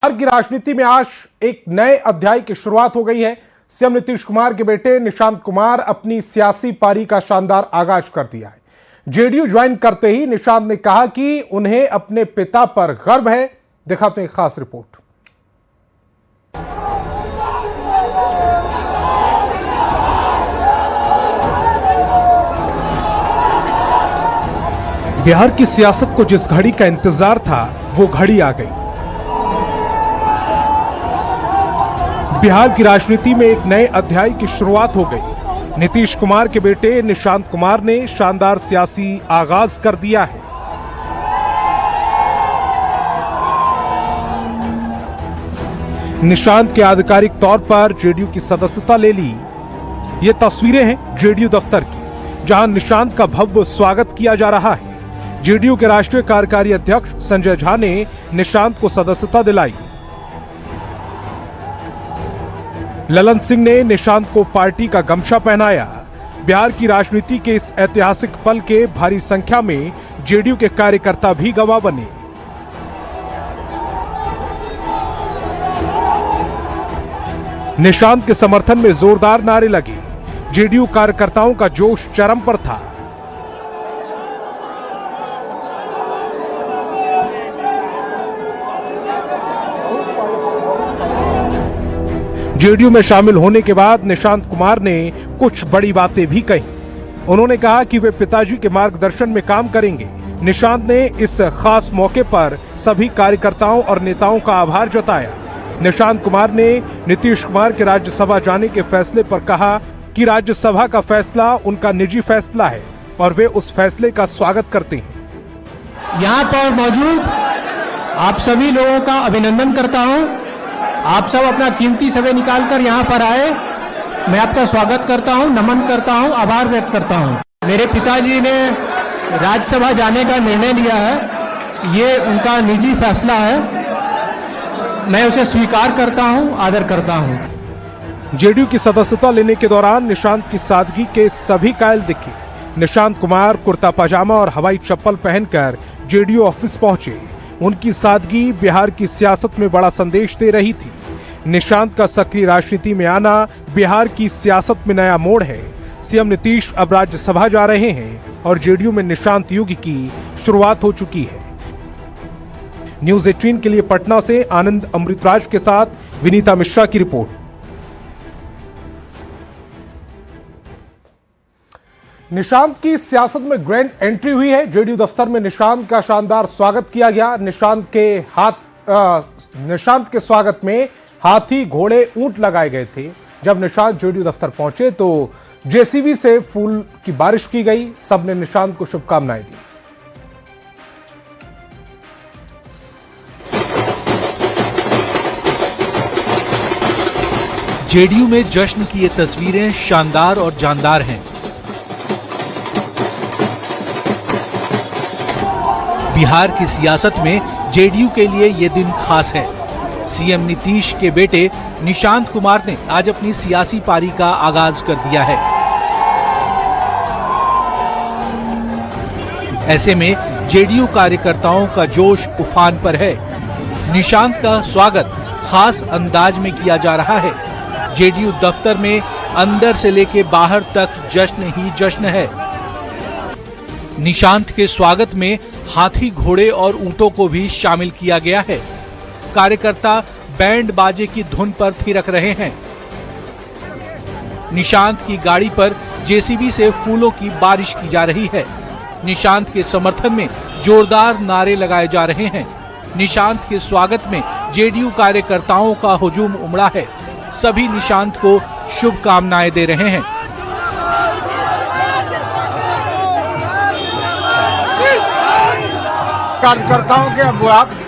बिहार की राजनीति में आज एक नए अध्याय की शुरुआत हो गई है। सीएम नीतीश कुमार के बेटे निशांत कुमार अपनी सियासी पारी का शानदार आगाज कर दिया है। जेडीयू ज्वाइन करते ही निशांत ने कहा कि उन्हें अपने पिता पर गर्व है। दिखाते हैं खास रिपोर्ट। बिहार की सियासत को जिस घड़ी का इंतजार था वो घड़ी आ गई। बिहार की राजनीति में एक नए अध्याय की शुरुआत हो गई। नीतीश कुमार के बेटे निशांत कुमार ने शानदार सियासी आगाज कर दिया है। निशांत के आधिकारिक तौर पर जेडीयू की सदस्यता ले ली। ये तस्वीरें हैं जेडीयू दफ्तर की, जहां निशांत का भव्य स्वागत किया जा रहा है। जेडीयू के राष्ट्रीय कार्यकारी अध्यक्ष संजय झा ने निशांत को सदस्यता दिलाई। ललन सिंह ने निशांत को पार्टी का गमछा पहनाया। बिहार की राजनीति के इस ऐतिहासिक पल के भारी संख्या में जेडीयू के कार्यकर्ता भी गवाह बने। निशांत के समर्थन में जोरदार नारे लगे। जेडीयू कार्यकर्ताओं का जोश चरम पर था। जेडीयू में शामिल होने के बाद निशांत कुमार ने कुछ बड़ी बातें भी कही। उन्होंने कहा कि वे पिताजी के मार्गदर्शन में काम करेंगे। निशांत ने इस खास मौके पर सभी कार्यकर्ताओं और नेताओं का आभार जताया। निशांत कुमार ने नीतीश कुमार के राज्यसभा जाने के फैसले पर कहा कि राज्यसभा का फैसला उनका निजी फैसला है और वे उस फैसले का स्वागत करते हैं। यहाँ पर मौजूद आप सभी लोगों का अभिनंदन करता हूँ। आप सब अपना कीमती समय निकालकर यहाँ पर आए। मैं आपका स्वागत करता हूँ, नमन करता हूँ, आभार व्यक्त करता हूँ। मेरे पिताजी ने राज्यसभा जाने का निर्णय लिया है, ये उनका निजी फैसला है। मैं उसे स्वीकार करता हूँ, आदर करता हूँ। जेडीयू की सदस्यता लेने के दौरान निशांत की सादगी के सभी कायल दिखे। निशांत कुमार कुर्ता पजामा और हवाई चप्पल पहनकर जेडीयू ऑफिस पहुंचे। उनकी सादगी बिहार की सियासत में बड़ा संदेश दे रही थी। निशांत का सक्रिय राजनीति में आना बिहार की सियासत में नया मोड़ है। सीएम नीतीश अब राज्यसभा जा रहे हैं और जेडीयू में निशांत युग की शुरुआत हो चुकी है। न्यूज़ 18 के लिए पटना से आनंद अमृतराज के साथ विनीता मिश्रा की रिपोर्ट। निशांत की सियासत में ग्रैंड एंट्री हुई है। जेडीयू दफ्तर में निशांत का शानदार स्वागत किया गया। निशांत के स्वागत में हाथी, घोड़े, ऊंट लगाए गए थे। जब निशांत जेडीयू दफ्तर पहुंचे तो जेसीबी से फूल की बारिश की गई। सबने निशांत को शुभकामनाएं दी। जेडीयू में जश्न की ये तस्वीरें शानदार और जानदार हैं। बिहार की सियासत में जेडीयू के लिए ये दिन खास है। सीएम नीतीश के बेटे निशांत कुमार ने आज अपनी सियासी पारी का आगाज कर दिया है। ऐसे में जेडीयू कार्यकर्ताओं का जोश उफान पर है। निशांत का स्वागत खास अंदाज में किया जा रहा है। जेडीयू दफ्तर में अंदर से लेके बाहर तक जश्न ही जश्न है। निशांत के स्वागत में हाथी, घोड़े और ऊंटों को भी शामिल किया गया है। कार्यकर्ता बैंड बाजे की धुन पर थिरक रहे हैं। निशांत की गाड़ी पर जेसीबी से फूलों की बारिश की जा रही है। निशांत के समर्थन में जोरदार नारे लगाए जा रहे हैं। निशांत के स्वागत में जेडीयू कार्यकर्ताओं का हुजूम उमड़ा है। सभी निशांत को शुभकामनाएं दे रहे हैं। कार्यकर्ताओं के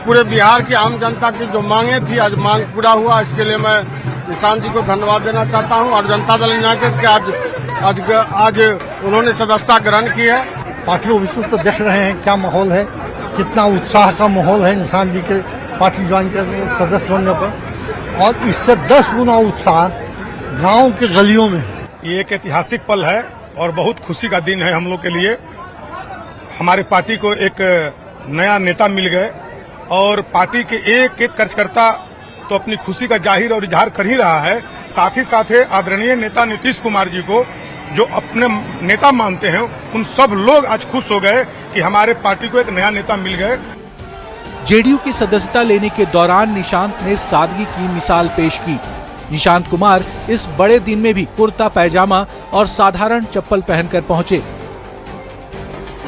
पूरे बिहार की आम जनता की जो मांगे थी, आज मांग पूरा हुआ। इसके लिए मैं निशांत जी को धन्यवाद देना चाहता हूं। और जनता दल यूनाइटेड के आज उन्होंने सदस्यता ग्रहण की है। पार्टी ऑफिस तो देख रहे हैं क्या माहौल है, कितना उत्साह का माहौल है निशांत जी के पार्टी ज्वाइन करने, सदस्य बनने पर। और इससे 10 गुना उत्साह गांव के गलियों में। ये एक ऐतिहासिक पल है और बहुत खुशी का दिन है हम लोग के लिए। हमारे पार्टी को एक नया नेता मिल गए और पार्टी के एक एक कार्यकर्ता तो अपनी खुशी का जाहिर और इजहार कर ही रहा है। साथ ही साथ आदरणीय नेता नीतीश कुमार जी को जो अपने नेता मानते हैं, उन सब लोग आज खुश हो गए कि हमारे पार्टी को एक नया नेता मिल गए। जेडीयू की सदस्यता लेने के दौरान निशांत ने सादगी की मिसाल पेश की। निशांत कुमार इस बड़े दिन में भी कुर्ता पैजामा और साधारण चप्पल पहनकर पहुंचे।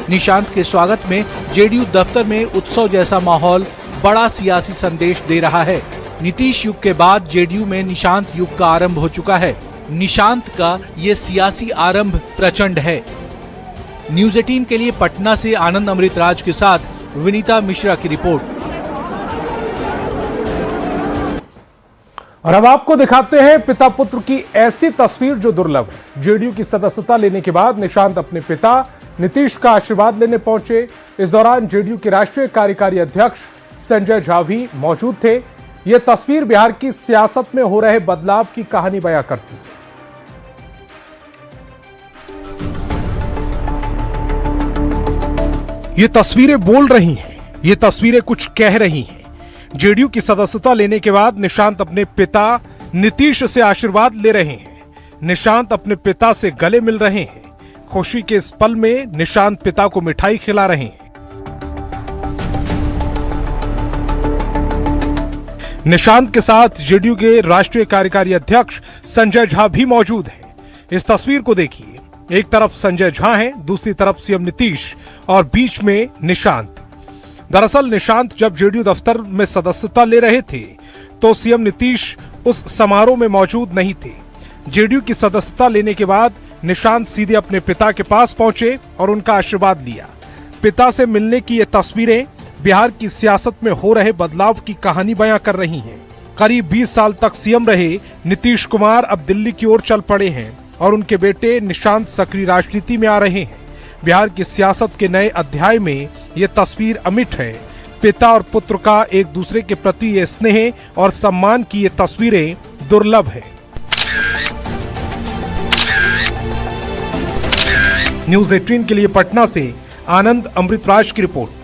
निशांत के स्वागत में जेडीयू दफ्तर में उत्सव जैसा माहौल बड़ा सियासी संदेश दे रहा है। नीतीश युग के बाद जेडीयू में निशांत युग का आरंभ हो चुका है। निशांत का ये सियासी आरंभ प्रचंड है। न्यूज़ 18 के लिए पटना से आनंद अमृतराज के साथ विनीता मिश्रा की रिपोर्ट। और अब आपको दिखाते हैं पिता पुत्र की ऐसी तस्वीर जो दुर्लभ है। जेडीयू की सदस्यता लेने के बाद निशांत अपने पिता नीतीश का आशीर्वाद लेने पहुंचे। इस दौरान जेडीयू के राष्ट्रीय कार्यकारी अध्यक्ष संजय झा भी मौजूद थे। यह तस्वीर बिहार की सियासत में हो रहे बदलाव की कहानी बयां करती है। ये तस्वीरें बोल रही हैं, ये तस्वीरें कुछ कह रही हैं। जेडीयू की सदस्यता लेने के बाद निशांत अपने पिता नीतीश से आशीर्वाद ले रहे हैं। निशांत अपने पिता से गले मिल रहे हैं। खुशी के इस पल में निशांत पिता को मिठाई खिला रहे हैं। निशांत के साथ जेडीयू के राष्ट्रीय कार्यकारी अध्यक्ष संजय झा भी मौजूद हैं। इस तस्वीर को देखिए, एक तरफ संजय झा हैं, दूसरी तरफ सीएम नीतीश और बीच में निशांत। दरअसल निशांत जब जेडीयू दफ्तर में सदस्यता ले रहे थे तो सीएम नीतीश उस समारोह में मौजूद नहीं थे। जेडीयू की सदस्यता लेने के बाद निशांत सीधे अपने पिता के पास पहुंचे और उनका आशीर्वाद लिया। पिता से मिलने की ये तस्वीरें बिहार की सियासत में हो रहे बदलाव की कहानी बयां कर रही हैं। करीब 20 साल तक सीएम रहे नीतीश कुमार अब दिल्ली की ओर चल पड़े हैं और उनके बेटे निशांत सक्रिय राजनीति में आ रहे हैं। बिहार की सियासत के नए अध्याय में ये तस्वीर अमिट है। पिता और पुत्र का एक दूसरे के प्रति ये स्नेह और सम्मान की ये तस्वीरें दुर्लभ है। न्यूज़ 18 के लिए पटना से आनंद अमृतराज की रिपोर्ट।